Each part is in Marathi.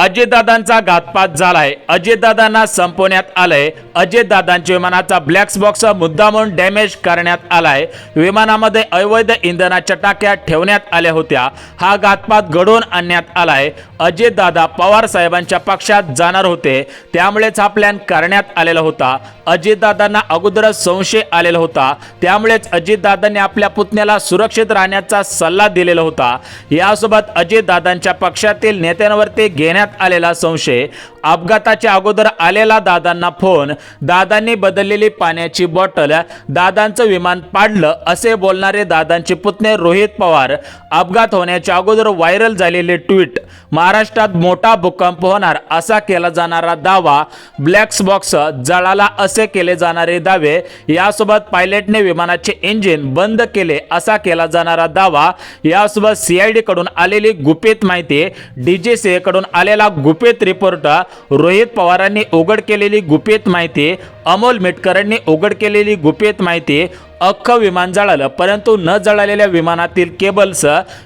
अजितदादांचा घातपात झालाय। अजितदादांना संपवण्यात आलंय। अजितदादांच्या विमानाचा ब्लॅक बॉक्स मुद्दामून डॅमेज करण्यात आलाय। विमानामध्ये अवैध इंधनाच्या टाक्या ठेवण्यात आल्या होत्या। हा घातपात घडवून आणण्यात आलाय। अजितदादा पवार साहेबांच्या पक्षात जाणार होते, त्यामुळेच हा प्लॅन करण्यात आलेला होता। अजितदादांना अगोदरच संशय आलेला होता, त्यामुळेच अजितदादांनी आपल्या पुतण्याला सुरक्षित राहण्याचा सल्ला दिलेला होता। यासोबत अजितदादांच्या पक्षातील नेत्यांवरती घेण्यात आलेला संशय, अपघाताच्या अगोदर आलेला दादांना फोन, दादांनी बदललेली पाण्याची बॉटल, दादांचं विमान पाडलं असे बोलणारे दादांचे पुतणे रोहित पवार, अपघात होण्याच्या अगोदर व्हायरल झालेले ट्विट, महाराष्ट्रात मोठा भूकंप होणार असा केला जाणारा दावा, ब्लॅक बॉक्स जळाला असे केले जाणारे दावे, यासोबत पायलटने विमानाचे इंजिन बंद केले असा केला जाणारा दावा, यासोबत सीआयडी कडून आलेली गुपित माहिती, डीजीसीए कडून आलेला गुपित रिपोर्ट, रोहित पवारांनी उघड केलेली गुपित माहिती, अमोल मिटकरांनी उघड केलेली गुपित माहिती, अख्खं विमान जळालं परंतु न जळालेल्या विमानातील केबल्स,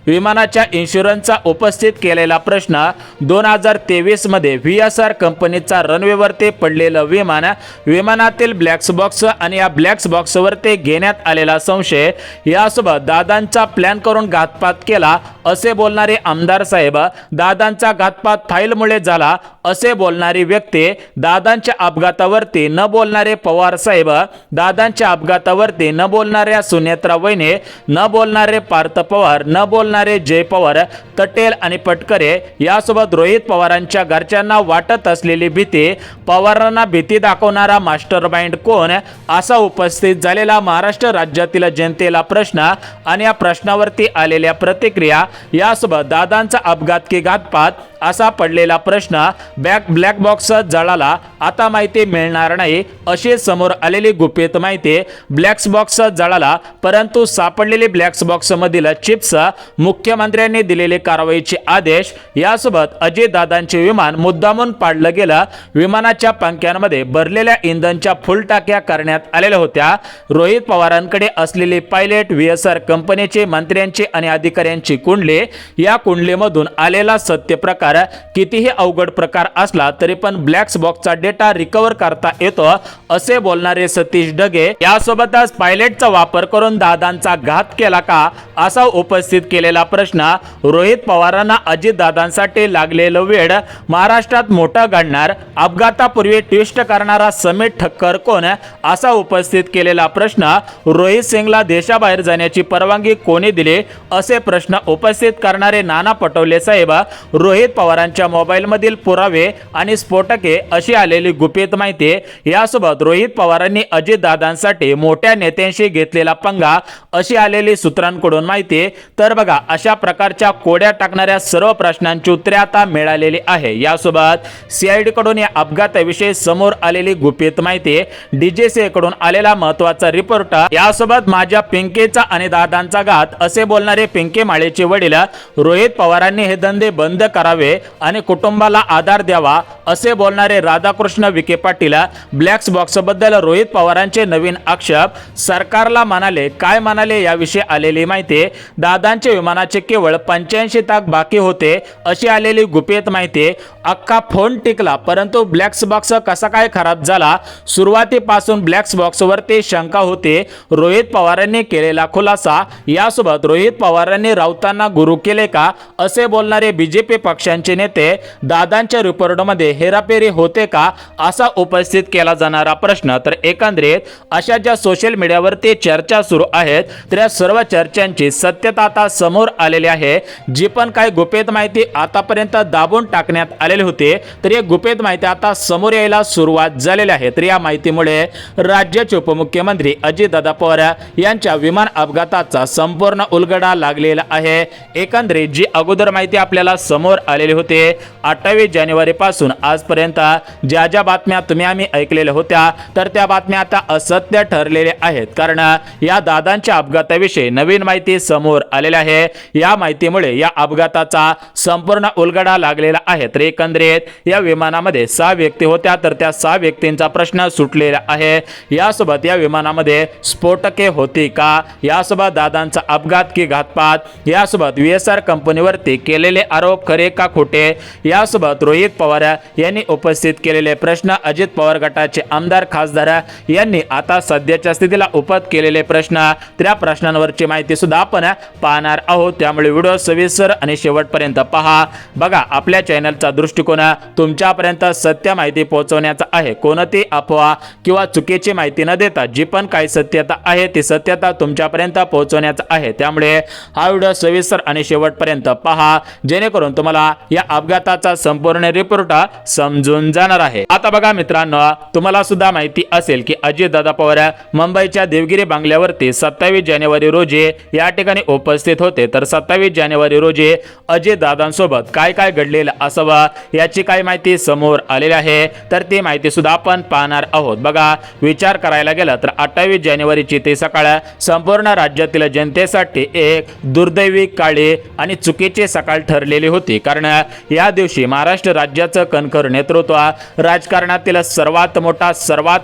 विमानाच्या इन्शुरन्सचा उपस्थित केलेला प्रश्न, 2023 मध्ये व्हीएसआर कंपनीचा रनवेवरती पडलेलं विमान, विमानातील ब्लॅक बॉक्स आणि या ब्लॅक बॉक्सवरती घेण्यात आलेला संशय, यासोबत दादांचा प्लॅन करून घातपात केला असे बोलणारे आमदार साहेब, दादांचा घातपात फाईलमुळे झाला असे बोलणारी व्यक्ती, दादांच्या अपघातावरती न बोलणारे पवार साहेब, दादांच्या अपघातावरती न बोलणाऱ्या सुनेत्रा वैने, न बोलणारे पार्थ पवार, न बोलणारे जय पवार, तटेल आणि पटकरे, यासोबत रोहित पवारांच्या घरच्यांना वाटत असलेली भीती, पवारांना भीती दाखवणारा मास्टर माइंड कोण असा उपस्थित झालेला महाराष्ट्र राज्यातील जनतेला प्रश्न आणि या प्रश्नावरती आलेल्या प्रतिक्रिया, यासोबत दादांचा अपघात की घातपात असा पडलेला प्रश्न, ब्लॅक बॉक्स जळाला आता माहिती मिळणार नाही अशी समोर आलेली गुपित माहिती, ब्लॅक बॉक्स जळाला परंतु सापडलेली ब्लॅक बॉक्स मधील चिप्स, मुख्यमंत्र्यांनी दिलेले कारवाईचे आदेश, यासोबत अजितदादांचे विमान मुद्दामून पाडलं गेलं, विमानाच्या पंख्यांमध्ये भरलेल्या इंधनच्या फुल टाक्या करण्यात आलेल्या होत्या, रोहित पवारांकडे असलेली पायलट व्हीएसआर कंपनीचे मंत्र्यांची आणि अधिकाऱ्यांची कुंडली, या कुंडलीमधून आलेला सत्य प्रकार कितीही अवघड प्रकार असला तरी पण ब्लॅक बॉक्सचा डेटा रिकव्हर करता येतो असे बोलणारे सतीश ढगे, यासोबतच पायलटचा वापर करून दादांचा घात केला का असा उपस्थित केलेला प्रश्न, रोहित पवारांना अजितदादांसाठी लागलेलं वेळ महाराष्ट्रात मोठा घडणार, अपघातापूर्वी ट्विस्ट करणारा समीर ठक्कर कोण असा उपस्थित केलेला प्रश्न, रोहित सिंगला देशाबाहेर जाण्याची परवानगी कोणी दिली असे प्रश्न उपस्थित करणारे नाना पटोले साहेब, रोहित पवारांच्या मोबाईल मधील पुरावे आणि स्फोटके अशी आलेली गुपित माहिती, यासोबत रोहित पवारांनी अजितदादांसाठी मोठ्या नेत्यांशी घेतलेला पंगा अशी आलेली सूत्रांकडून माहिती, तर बघा अशा प्रकारच्या कोड्या टाकणाऱ्या सर्व प्रश्नांची उत्तरे आता मिळालेली आहे। यासोबत सीआयडी कडून या अपघाताविषयी समोर आलेली गुपित माहिती, डीजीसीए कडून आलेला महत्त्वाचा रिपोर्ट, यासोबत माझ्या पिंकेचा आणि दादांचा घात असे बोलणारे पिंके माळेचे वडील, रोहित पवारांनी हे धंदे बंद करावे आणि कुटुंबाला आधार द्यावा असे बोलणारे राधाकृष्ण विखे पाटील, ब्लॅक बॉक्स बद्दल रोहित पवारांचे नवीन आक्षेप, सरकारला म्हणाले काय म्हणाले याविषयी आलेली माहिती, दादांचे विमानाचे केवळ 85 तास बाकी होते अशी आलेली गुपित माहिती, अख्खा फोन टिकला परंतु ब्लॅक बॉक्स कसा काय खराब झाला, सुरुवातीपासून ब्लॅक बॉक्सवरती शंका होते, रोहित पवारांनी केलेला खुलासा, यासोबत रोहित पवारांनी राऊतांना गुरु केले का असे बोलणारे बीजेपी पक्षांचे नेते, दादांच्या रिपोर्टमध्ये हेराफेरी होते का असा उपस्थित केला जाणारा प्रश्न, तर एकंदरीत अशा ज्या सोशल मीडियावरती चर्चा सुरू आहेत तर या सर्व चर्चांची सत्यता आता समोर आलेली आहे। जी पण काही गुपित माहिती आतापर्यंत दाबून टाकण्यात आलेली होती तर ही गुपित माहिती आता समोर यायला सुरुवात झालेली आहे। तर या माहितीमुळे राज्याचे उपमुख्यमंत्री अजितदादा पवार यांच्या विमान अपघाताचा संपूर्ण उलगडा लागलेला आहे। एकंदरीत जी अगोदर माहिती आपल्याला समोर आलेली होती 28 जानेवारी पासून आजपर्यंत ज्या ज्या बातम्या तुम्ही आम्ही ऐकलेल्या होत्या तर त्या बातम्या आता असत्य ठरलेल्या आहेत, कारण या दादांच्या अपघाताविषयी नवीन माहिती समोर आलेली आहे। या माहितीमुळे या अपघाताचा संपूर्ण उलगडा लागलेला आहे। तर एकंदरीत या विमानामध्ये 6 व्यक्ती होत्या, तर त्या 6 व्यक्तींचा प्रश्न सुटलेला आहे। यासोबत या विमानामध्ये स्फोटके होती का, यासोबत दादांचा अपघात की घातपात, यासोबत VSR कंपनीवरती केलेले आरोप खरे का खोटे, यासोबत रोहित पवार यांनी उपस्थित केलेले प्रश्न, अजित पवार गटाचे आमदार खासदार यांनी आता सध्याच्या स्थितीला उपत केलेले प्रश्न, त्या प्रश्नांवरची माहिती सुद्धा आपण पाहणार आहोत। त्यामुळे व्हिडिओ सविस्तर आणि शेवटपर्यंत पहा। बघा, आपल्या चॅनलचा दृष्टिकोन तुमच्यापर्यंत सत्य माहिती पोहोचवण्याचा आहे। कोणती अफवा किंवा चुकीची माहिती न देता जी पण काही सत्यता आहे ती सत्यता तुमच्यापर्यंत पोहोचवण्याचा आहे। त्यामुळे हा व्हिडिओ सविस्तर आणि शेवटपर्यंत पहा, जेणेकरून तुम्हाला या अपघाताचा संपूर्ण रिपोर्ट समजून जाणार आहे। आता बघा मित्रांनो, तुम्हाला सुद्धा माहिती असेल की अजितदादा पवार मुंबईच्या देवगिरी बंगल्यावरती 27 जानेवारी रोजी या ठिकाणी उपस्थित होते। तर 27 जानेवारी रोजी अजितदादांसोबत काय काय घडलेलं असावं याची काय माहिती समोर आलेली आहे, तर ती माहिती सुद्धा आपण पाहणार आहोत। बघा, विचार करायला गेला तर 28 जानेवारीची ते सकाळ संपूर्ण राज्यातील जनतेसाठी एक दुर्दैवी, काळी आणि चुकीची सकाळ ठरलेली होती, कारण या दिवशी महाराष्ट्र राज्याचं कणखर नेतृत्व, राजकारणातील सर्वात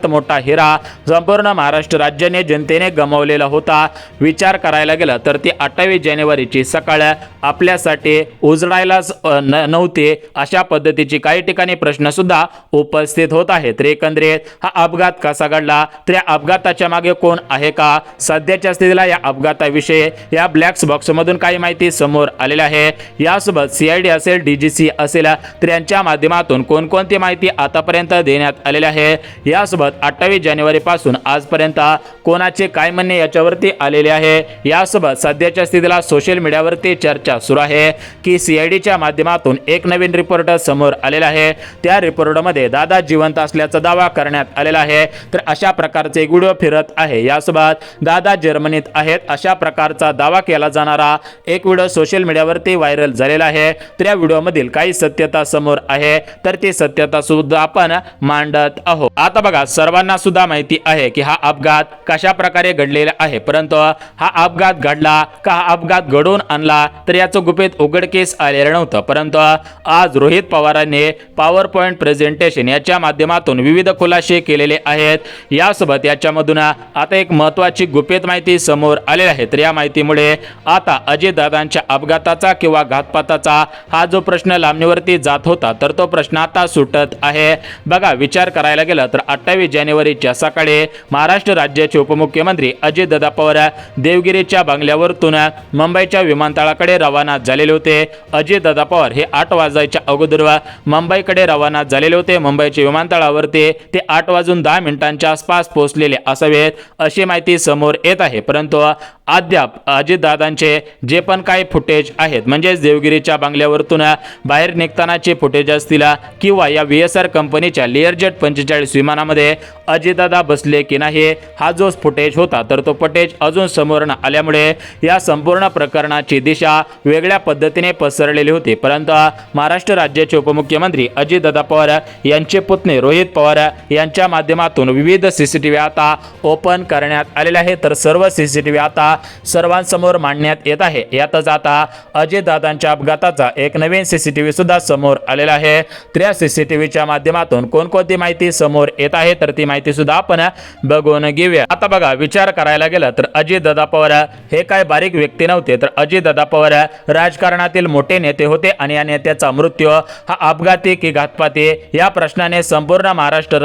मोठा हिरा संपूर्ण महाराष्ट्र राज्याने जनतेने गमावलेला होता। विचार करायला गेला तर ती 28 जानेवारीची सकाळ आपल्यासाठी उजळायलाच नव्हती, अशा पद्धतीची काही ठिकाणी प्रश्न सुद्धा उपस्थित होत आहेत। तर एकंदरीत हा अपघात कसा घडला, तर या अपघाताच्या मागे कोण आहे का, सध्याच्या स्थितीला या अपघाताविषयी या ब्लॅक बॉक्स मधून काही माहिती समोर आलेली आहे। यासोबत CID असेल, DGC असेल, तर यांच्या माध्यमातून कोणकोणती माहिती आतापर्यंत देण्यात आलेली आहे। यासोबत 28 जानेवारी पासून आजपर्यंत कोणाचे काय म्हणणे याच्यावरती आलेले आहे। यासोबत सध्याच्या स्थितीला सोशल मीडियावरती चर्चा सुरू आहे की CIDच्या माध्यमातून एक नवीन रिपोर्ट समोर आलेला आहे। त्या रिपोर्टमध्ये दादा जिवंत असल्याचा दावा करण्यात आलेला आहे। तर अशा प्रकारचे एक व्हिडिओ फिरत आहे। यासोबत दादा जर्मनीत आहेत अशा प्रकारचा दावा केला जाणारा एक व्हिडिओ सोशल मीडियावरती व्हायरल झालेला आहे। तर या व्हिडिओमधील काही सत्यता समोर आहे, तर ती सत्यता सुद्धा आपण मांडत आहोत। आता बघा, सर्वांना सुद्धा माहिती आहे की हा अपघात कशा प्रकारे घडलेला आहे, परंतु हा अपघात घडला का, हा अपघात घडवून आणला, तर याचं गुपित उघडकीस आलेलं नव्हतं। परंतु आज रोहित पवारांनी पॉवर पॉइंट प्रेझेंटेशन याच्या माध्यमातून विविध खुलासे केलेले आहेत। यासोबत याच्यामधून आता एक महत्त्वाची गुपित माहिती समोर आलेली आहे। तर या माहितीमुळे आता अजितदादांच्या अपघाताचा किंवा घातपाताचा हा जो प्रश्न लांबणीवरती जात होता, तर तो प्रश्न आता सुटत आहे। बघा, विचार करायला गेला तर 28 जानेवारीच्या सकाळी महाराष्ट्र राज्याचे उपमुख्यमंत्री अजितदादा पवार देवगिरीच्या बंगल्यावरून मुंबईच्या विमानतळाकडे रवाना झालेले होते। अजितदादा पवार हे 8 वाजायच्या अगोदर मुंबईकडे रवाना झालेले होते। मुंबईच्या विमानतळावरती ते 8:10 आसपास पोहोचलेले असावेत अशी माहिती समोर येत आहे। परंतु अद्याप अजितदादांचे जे पण काही फुटेज आहेत, म्हणजे देवगिरीच्या बंगल्यावरून बाहेर निघतानाचे फुटेज असतील किंवा या VSR कंपनीच्या लिअरजेट 45 विमानामध्ये अजितदादा बसले की नाही, हा जो फुटेज होता तर तो फुटेज अजून समोर न आल्यामुळे या संपूर्ण प्रकरणाची दिशा वेगळ्या पद्धतीने पसरलेली होती। परंतु महाराष्ट्र राज्याचे उपमुख्यमंत्री अजितदादा पवार यांचे पुतणे रोहित पवार यांच्या माध्यमातून विविध CCTV आता ओपन करण्यात आलेले आहे। तर सर्व CCTV आता सर्वांसमोर मांडण्यात येत आहे। यातच आता अजितदादांच्या अपघाताचा एक नवीन CCTV सुद्धा समोर आलेला आहे। त्या CCTVच्या माध्यमातून कोणकोणती माहिती समोर येत आहे, तर ती माहिती सुद्धा आपण बघून घेऊया। आता बघा, विचार करायला गेला तर अजितदादा पवार हे काय बारीक व्यक्ती नव्हते, तर अजितदादा पवार राजकारणातील मोठे नेते होते आणि या नेत्याचा मृत्यू हा अपघाती की घातपाती या प्रश्नाने संपूर्ण महाराष्ट्र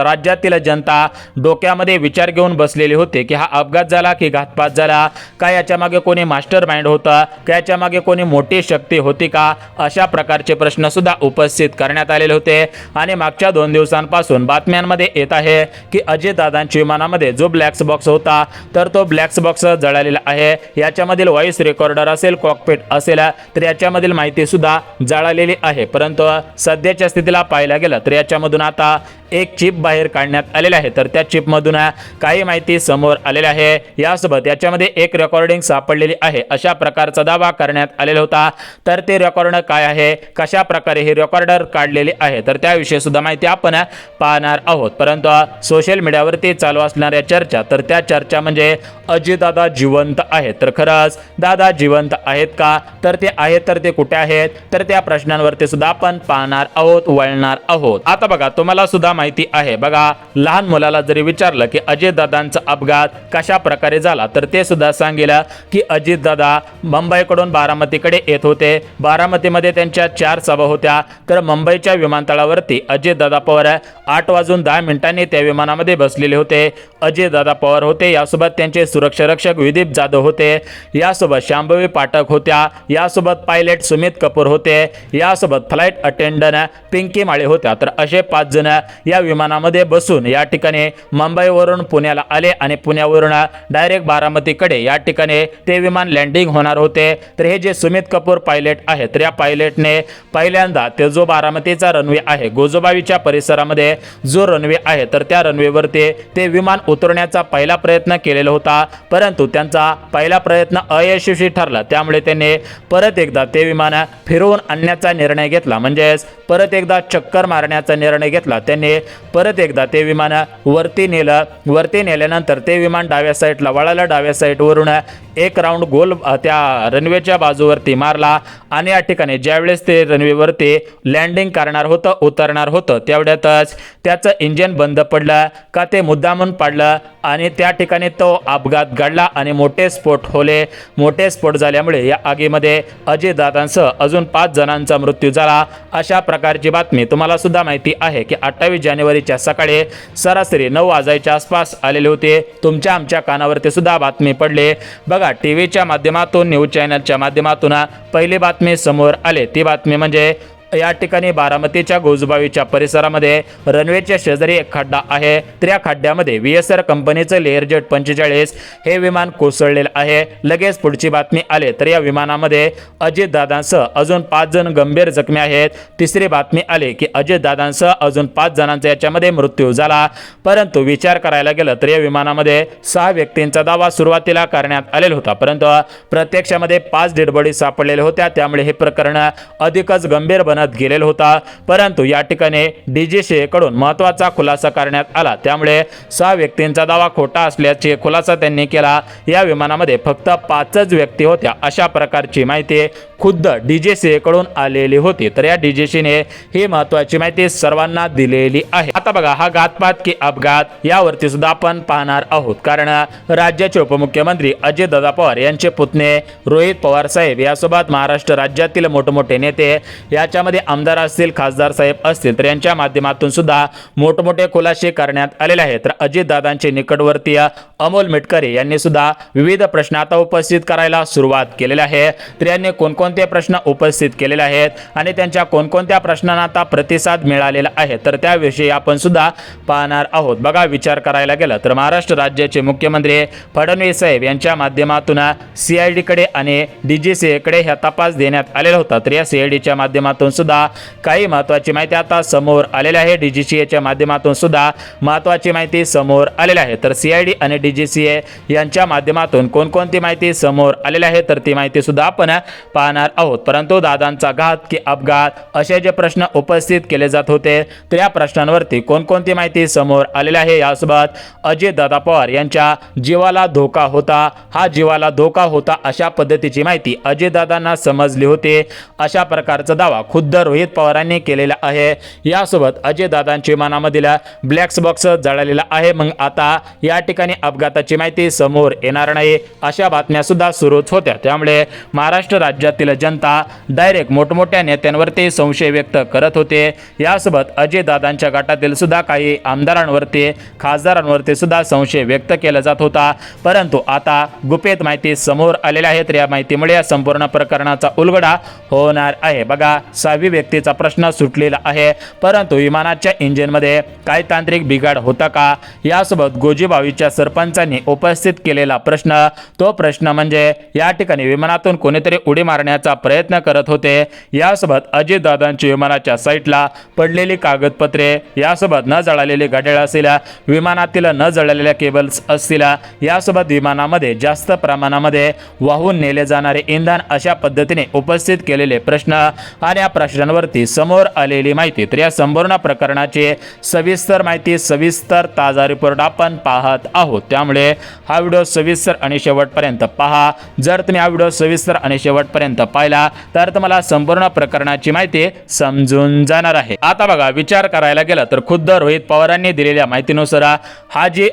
राज्यातील जनता डोक्यामध्ये विचार घेऊन बसलेली होते की हा अपघात झाला की घातपात झाला, काय याच्या मागे कोणी मास्टर माइंड होता, काय याच्या मागे कोणी मोठी शक्ती होती का, अशा प्रकारचे प्रश्न सुद्धा उपस्थित करण्यात आलेले होते। आणि मागच्या 2 दिवसांपासून बातम्यांमध्ये येत आहे की अजितदादांच्या विमानामध्ये जो ब्लॅक बॉक्स होता तर तो ब्लॅक बॉक्स जळालेला आहे। याच्यामधील व्हॉइस रेकॉर्डर असेल, कॉकपिट असेल, तर याच्यामधील माहिती सुद्धा जळालेली आहे। परंतु सध्याच्या स्थितीला पाहायला गेलं तर याच्यामधून आता एक चिप बाहेर काढण्यात आलेले आहे, तर त्या चिपमधून काही माहिती समोर आलेली आहे। यासोबत याच्यामध्ये एक रेकॉर्डिंग सापडलेली आहे अशा प्रकारचा दावा करण्यात आलेला होता। तर ते रेकॉर्ड काय आहे, कशा प्रकारे हे रेकॉर्डर काढलेले आहे, तर त्याविषयी सुद्धा माहिती आपण पाहणार आहोत। परंतु सोशल मीडियावरती चालू असणाऱ्या चर्चा, तर त्या चर्चा म्हणजे अजितदादा जिवंत आहेत, तर खरंच दादा जिवंत आहेत का, तर ते आहेत, तर ते कुठे आहेत, तर त्या प्रश्नांवरती सुद्धा आपण पाहणार आहोत, वळणार आहोत। आता बघा, तुम्हाला सुद्धा माहिती आहे बघा, लहान मुलाला जरी विचारलं की अजितदादांचा अपघात कशा प्रकारे झाला, तर ते सुद्धा सांगेल की अजितदादा मुंबईकडून बारामतीकडे येत होते, बारामतीमध्ये त्यांच्या 4 सभा होत्या, तर मुंबईच्या विमानतळावरती अजितदादा पवार 8:10 त्या विमानामध्ये बसलेले होते। अजितदादा पवार होते, यासोबत त्यांचे सुरक्षा रक्षक विदीप जाधव होते, यासोबत शांभवी पाठक होत्या, यासोबत पायलट सुमित कपूर होते, यासोबत फ्लाइट अटेंडंट पिंकी माळे होत्या। तर असे 5 जण या विमानामध्ये बसून या ठिकाणी मुंबईवरून पुण्याला आले आणि पुण्यावरून डायरेक्ट बारामतीकडे या ठिकाणी ते विमान लँडिंग होणार होते। तर हे जे सुमित कपूर पायलट आहेत, तर या पायलटने पहिल्यांदा ते जो बारामतीचा रनवे आहे, गोजोबावीच्या परिसरामध्ये जो रनवे आहे, तर त्या रनवेवरती ते विमान उतरण्याचा पहिला प्रयत्न केलेला होता, परंतु त्यांचा पहिला प्रयत्न अयशस्वी ठरला। त्यामुळे त्यांनी परत एकदा ते विमान फिरवून आणण्याचा निर्णय घेतला, म्हणजेच परत एकदा चक्कर मारण्याचा निर्णय घेतला। त्यांनी परत एकदा ते विमान वरती नेल्यानंतर ते विमान डाव्या साईडला वळालं, डाव्या साईडवरून एक राऊंड गोल त्या रनवेच्या बाजूवरती मारला आणि या ठिकाणी ज्यावेळेस ते रनवेवरती लँडिंग करणार होतं, उतरणार होतं, तेवढ्यातच त्याचं इंजिन बंद पडलं का ते मुद्दामून पडलं आणि त्या ठिकाणी तो अपघात घडला आणि मोठे स्फोट झाल्यामुळे या आगीमध्ये अजितदादांसह अजून 5 जणांचा मृत्यू झाला। अशा प्रकारची बातमी तुम्हाला सुद्धा माहिती आहे की 28 जानेवारीच्या सकाळी सरासरी 9 वाजायच्या आसपास आलेले होते। तुमच्या आमच्या कानावरती सुद्धा बातमी पडली बघा, टीव्हीच्या माध्यमातून, न्यूज चॅनलच्या माध्यमातून पहिली बातमी समोर आली। ती बातमी म्हणजे या ठिकाणी बारामतीच्या गोजबावीच्या परिसरामध्ये रनवेच्या शेजारी एक खड्डा आहे, तर या खड्ड्यामध्ये VSR कंपनीचं लेअरजेट 45 हे विमान कोसळलेलं आहे। लगेच पुढची बातमी आली, तर या विमानामध्ये अजितदादांसह अजून 5 जण गंभीर जखमी आहेत। तिसरी बातमी आली की अजितदादांसह अजून 5 जणांचा याच्यामध्ये मृत्यू झाला, परंतु विचार करायला गेलं तर या विमानामध्ये 6 व्यक्तींचा दावा सुरुवातीला करण्यात आलेला होता, परंतु प्रत्यक्षामध्ये 5 डेड बॉडी सापडलेल्या होत्या। त्यामुळे हे प्रकरण अधिकच गंभीर बनत गेलेला होता, परंतु या ठिकाणी DGCA कडून महत्त्वाचा खुलासा करण्यात आला। त्यामुळे 6 व्यक्तींचा दावा खोटा असल्याचे खुलासा त्यांनी केला। या विमानामध्ये फक्त 5च व्यक्ती होत्या अशा प्रकारची माहिती खुद्द DGCA कडून आलेली होती। तर या DGCA ही महत्त्वाची माहिती सर्वांना दिलेली आहे। आता बघा, हा घातपात की अपघात यावरती सुद्धा आपण पाहणार आहोत, कारण राज्याचे उपमुख्यमंत्री अजितदादा पवार यांचे पुतणे रोहित पवार साहेब यासोबत महाराष्ट्र राज्यातील मोठमोठे नेते, याच्यामध्ये आमदार असतील, खासदार साहेब असतील, तर यांच्या माध्यमातून सुद्धा मोठमोठे खुलासे करण्यात आलेले आहेत। तर अजितदादांचे निकटवर्तीय अमोल मिटकरी यांनी सुद्धा विविध प्रश्न आता उपस्थित करायला सुरुवात केलेली आहे। तर यांनी कोणकोणते प्रश्न उपस्थित केलेले आहेत आणि त्यांच्या कोणकोणत्या प्रश्नांना आता प्रतिसाद मिळालेला आहे, तर त्याविषयी आपण सुद्धा पाहणार आहोत। बघा, विचार करायला गेला तर महाराष्ट्र राज्याचे मुख्यमंत्री फडणवीस साहेब यांच्या माध्यमातून CID कडे आणि DGCA कडे हा तपास देण्यात आलेला होता। तर या CIDच्या माध्यमातून सुद्धा काही महत्त्वाची माहिती आता समोर आलेली आहे, DGCAच्या माध्यमातून सुद्धा महत्त्वाची माहिती समोर आलेली आहे। तर CID आणि DGCA यांच्या माध्यमातून कोणकोणती माहिती समोर आलेली आहे, तर ती माहिती सुद्धा आपण पाहणार आहोत। परंतु दादांचा घात की अपघात असे जे प्रश्न उपस्थित केले जात होते, तर या प्रश्नांवरती कोणकोणती माहिती समोर आलेली आहे, यासोबत अजितदादा पवार यांच्या जीवाला धोका होता, हा जीवाला धोका होता अशा पद्धतीची माहिती अजितदादांना समजली होती, अशा प्रकारचा दावा खुद्द रोहित पवारांनी केलेला आहे। यासोबत अजितदादांच्या विमानामधील ब्लॅक बॉक्स जळालेला आहे। मग आता या ठिकाणी अपघाताची माहिती समोर येणार नाही अशा बातम्या सुद्धा सुरूच होत्या। त्यामुळे महाराष्ट्र राज्यातील जनता डायरेक्ट मोठमोठ्या नेत्यांवरती संशय व्यक्त करत होते। यासोबत अजितदादांच्या गटातील सुद्धा काही आमदारांवरती, खासदारांवरती सुद्धा संशय व्यक्त केला जात होता, परंतु आता गुपित माहिती समोर आलेल्या आहेत। या माहितीमुळे या संपूर्ण प्रकरणाचा उलगडा होणार आहे। बघा, 6वी व्यक्तीचा प्रश्न सुटलेला आहे, परंतु विमानाच्या इंजिनमध्ये काय तांत्रिक बिघाड होता का, यासोबत गोजीबावीच्या सरपंचांनी उपस्थित केलेला प्रश्न, तो प्रश्न म्हणजे या ठिकाणी विमानातून कोणीतरी उडी मारण्याचा करण्याचा प्रयत्न करत होते। यासोबत अजितदादांची विमानाच्या साईटला पडलेली कागदपत्रे, यासोबत न जळालेली घड्याळ असलेल्या, विमानातील न जळालेल्या केबल्स असलेल्या, यासोबत विमानामध्ये जास्त प्रमाणामध्ये वाहून नेले जाणारे इंधन, अशा पद्धतीने उपस्थित केलेले प्रश्न आणि या प्रश्नांवरती समोर आलेली माहिती। तर या संपूर्ण प्रकरणाची सविस्तर माहिती, सविस्तर ताजा रिपोर्ट आपण पाहत आहोत, त्यामुळे हा व्हिडिओ सविस्तर आणि शेवटपर्यंत पहा। जर तुम्ही हा व्हिडिओ सविस्तर आणि शेवटपर्यंत पाहिला तर तुम्हाला संपूर्ण प्रकरणाची माहिती समजून जाणार आहे। आता बघा, विचार करायला गेला तर खुद्द रोहित पवारांनी दिलेल्या माहितीनुसार हा जी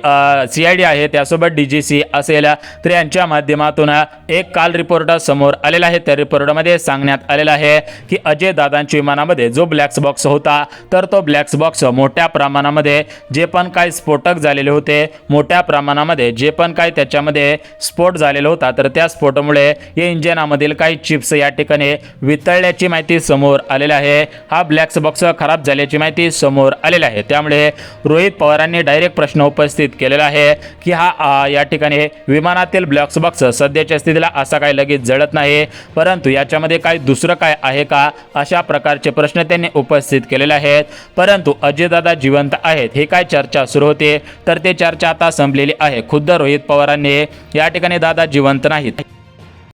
CID आहे त्यासोबत DGC असेल, तर यांच्या माध्यमातून एक काल रिपोर्ट समोर आलेला आहे। त्या रिपोर्टमध्ये सांगण्यात आलेलं आहे की अजयदादांच्या विमानामध्ये जो ब्लॅक बॉक्स होता, तर तो ब्लॅक बॉक्स मोठ्या प्रमाणामध्ये जे पण काही स्फोटक झालेले होते, मोठ्या प्रमाणामध्ये जे पण काही त्याच्यामध्ये स्फोट झालेला होता, तर त्या स्फोटामुळे या इंजिनामधील काही चिप्स या ठिकाणी वितळल्याची माहिती समोर आलेली आहे। हा ब्लॅक बॉक्स खराब झाल्याची माहिती समोर आलेली आहे। त्यामुळे रोहित पवारांनी डायरेक्ट प्रश्न उपस्थित केलेला आहे की हा या ठिकाणी विमानातील ब्लॅक बॉक्स सध्याच्या स्थितीला असा काही लगेच जळत नाही, परंतु याच्यामध्ये काही दुसरं काय आहे का, अशा प्रकारचे प्रश्न त्यांनी उपस्थित केलेले आहेत। परंतु अजयदादा जिवंत आहेत हे काय चर्चा सुरू होते, तर ते चर्चा आता संपलेली आहे। खुद्द रोहित पवारांनी या ठिकाणी दादा जिवंत नाहीत